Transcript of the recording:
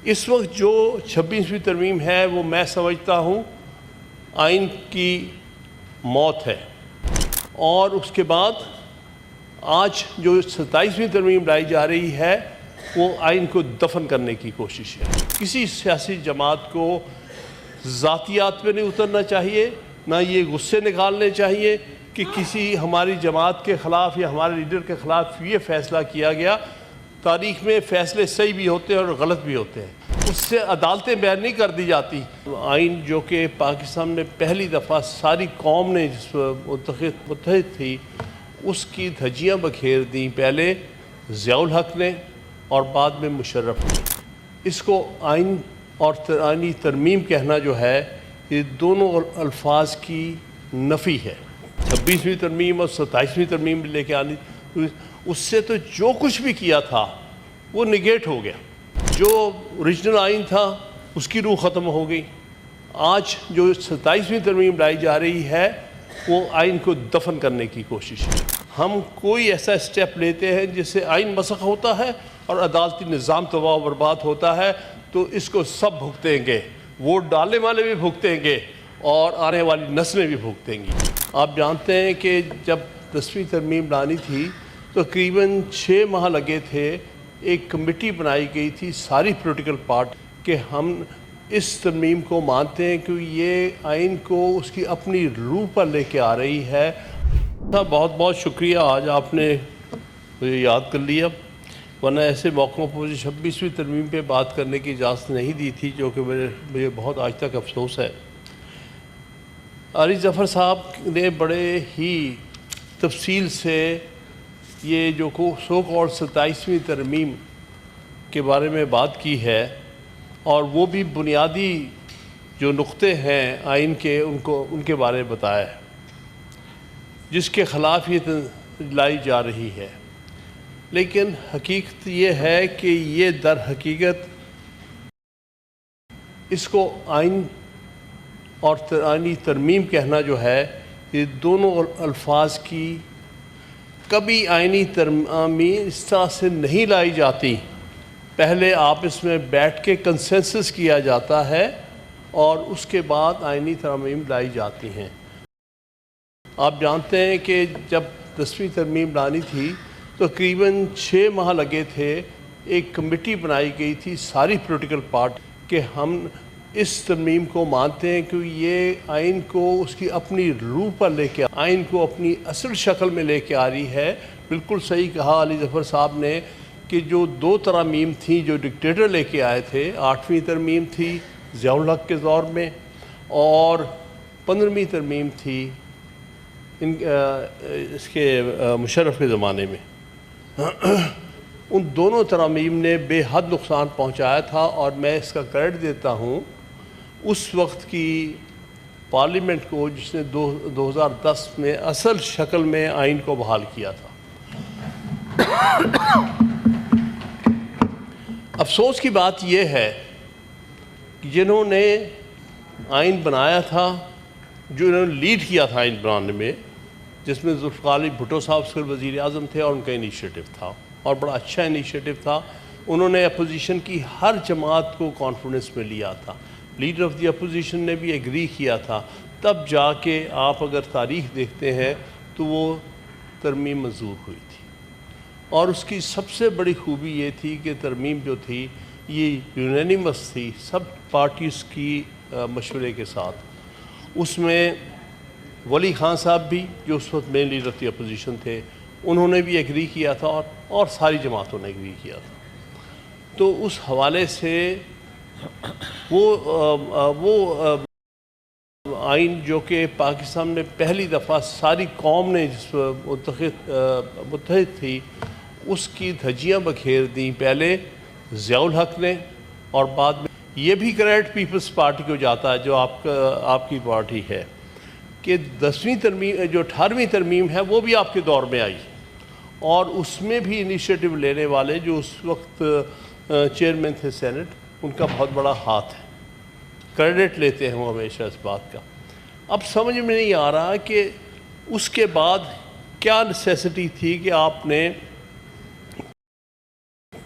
اس وقت جو 26ویں ترمیم ہے وہ میں سمجھتا ہوں آئین کی موت ہے، اور اس کے بعد آج جو 27ویں ترمیم لائی جا رہی ہے وہ آئین کو دفن کرنے کی کوشش ہے۔ کسی سیاسی جماعت کو ذاتیات پہ نہیں اترنا چاہیے، نہ یہ غصے نکالنے چاہیے کہ کسی ہماری جماعت کے خلاف یا ہمارے لیڈر کے خلاف یہ فیصلہ کیا گیا۔ تاریخ میں فیصلے صحیح بھی ہوتے ہیں اور غلط بھی ہوتے ہیں، اس سے عدالتیں بیان نہیں کر دی جاتی۔ آئین جو کہ پاکستان میں پہلی دفعہ ساری قوم نے متحد تھی، اس کی دھجیاں بکھیر دیں، پہلے ضیاء الحق نے اور بعد میں مشرف نے۔ اس کو آئین اور آئینی ترمیم کہنا جو ہے، یہ دونوں الفاظ کی نفی ہے۔ 26ویں ترمیم اور 27ویں ترمیم لے کے آنی، اس سے تو جو کچھ بھی کیا تھا وہ نگیٹ ہو گیا۔ جو اوریجنل آئین تھا اس کی روح ختم ہو گئی۔ آج جو 27ویں ترمیم لائی جا رہی ہے وہ آئین کو دفن کرنے کی کوشش ہے۔ ہم کوئی ایسا اسٹیپ لیتے ہیں جس سے آئین مسخ ہوتا ہے اور عدالتی نظام تباہ و برباد ہوتا ہے، تو اس کو سب بھگتیں گے، ووٹ ڈالنے والے بھی بھگتیں گے اور آنے والی نسلیں بھی بھگتیں گی۔ آپ جانتے ہیں کہ جب 10ویں ترمیم لانی تھی تو تقریباً 6 ماہ لگے تھے۔ ایک کمیٹی بنائی گئی تھی ساری پولیٹیکل پارٹی کہ ہم اس ترمیم کو مانتے ہیں کہ یہ آئین کو اس کی اپنی روح پر لے کے آ رہی ہے۔ بہت بہت شکریہ، آج آپ نے مجھے یاد کر لیا، ورنہ ایسے موقعوں پر مجھے 26ویں ترمیم پہ بات کرنے کی اجازت نہیں دی تھی، جو کہ مجھے بہت آج تک افسوس ہے۔ علی ظفر صاحب نے بڑے ہی تفصیل سے یہ جو سو کالڈ 27ویں ترمیم کے بارے میں بات کی ہے، اور وہ بھی بنیادی جو نقطے ہیں آئین کے ان کے بارے میں بتایا ہے، جس کے خلاف یہ لائی جا رہی ہے۔ لیکن حقیقت یہ ہے کہ یہ در حقیقت اس کو آئین اور آئینی ترمیم کہنا جو ہے، یہ دونوں الفاظ کی کبھی آئینی ترمیم اس طرح سے نہیں لائی جاتی۔ پہلے آپس میں بیٹھ کے کنسنسس کیا جاتا ہے اور اس کے بعد آئینی ترمیم لائی جاتی ہیں۔ آپ جانتے ہیں کہ جب 10ویں ترمیم لانی تھی تو تقریباً 6 ماہ لگے تھے۔ ایک کمیٹی بنائی گئی تھی ساری پولیٹیکل پارٹی کہ ہم اس ترمیم کو مانتے ہیں کہ یہ آئین کو اس کی اپنی روح پر لے کے، آئین کو اپنی اصل شکل میں لے کے آ رہی ہے۔ بالکل صحیح کہا علی ظفر صاحب نے کہ جو 2 ترامیم تھیں جو ڈکٹیٹر لے کے آئے تھے، 8ویں ترمیم تھی ضیاء الحق کے دور میں اور 15ویں ترمیم تھی اس کے مشرف کے زمانے میں۔ ان دونوں ترامیم نے بے حد نقصان پہنچایا تھا، اور میں اس کا کریڈٹ دیتا ہوں اس وقت کی پارلیمنٹ کو، جس نے 2010 میں اصل شکل میں آئین کو بحال کیا تھا۔ افسوس کی بات یہ ہے کہ جنہوں نے آئین بنایا تھا، جو انہوں نے لیڈ کیا تھا آئین بنانے میں، جس میں ذوالفقار علی بھٹو صاحب اس کے وزیر اعظم تھے، اور ان کا انیشیٹو تھا اور بڑا اچھا انیشیٹو تھا۔ انہوں نے اپوزیشن کی ہر جماعت کو کانفیڈنس میں لیا تھا، لیڈر آف دی اپوزیشن نے بھی ایگری کیا تھا، تب جا کے آپ اگر تاریخ دیکھتے ہیں تو وہ ترمیم منظور ہوئی تھی۔ اور اس کی سب سے بڑی خوبی یہ تھی کہ ترمیم جو تھی یہ یونینیمس تھی، سب پارٹیز کی مشورے کے ساتھ۔ اس میں ولی خان صاحب بھی، جو اس وقت مین لیڈر آف دی اپوزیشن تھے، انہوں نے بھی ایگری کیا تھا، اور ساری جماعتوں نے ایگری کیا تھا۔ تو اس حوالے سے وہ آئین جو کہ پاکستان میں پہلی دفعہ ساری قوم نے متحد تھی، اس کی دھجیاں بکھیر دیں، پہلے ضیاء الحق نے اور بعد میں یہ بھی کریڈٹ پیپلز پارٹی کو جاتا ہے جو آپ کی پارٹی ہے، کہ 10ویں ترمیم جو 18ویں ترمیم ہے وہ بھی آپ کے دور میں آئی، اور اس میں بھی انیشیٹو لینے والے جو اس وقت چیئرمین تھے سینٹ، ان کا بہت بڑا ہاتھ ہے، کریڈٹ لیتے ہیں وہ ہمیشہ اس بات کا۔ اب سمجھ میں نہیں آ رہا کہ اس کے بعد کیا نیسیسٹی تھی کہ آپ نے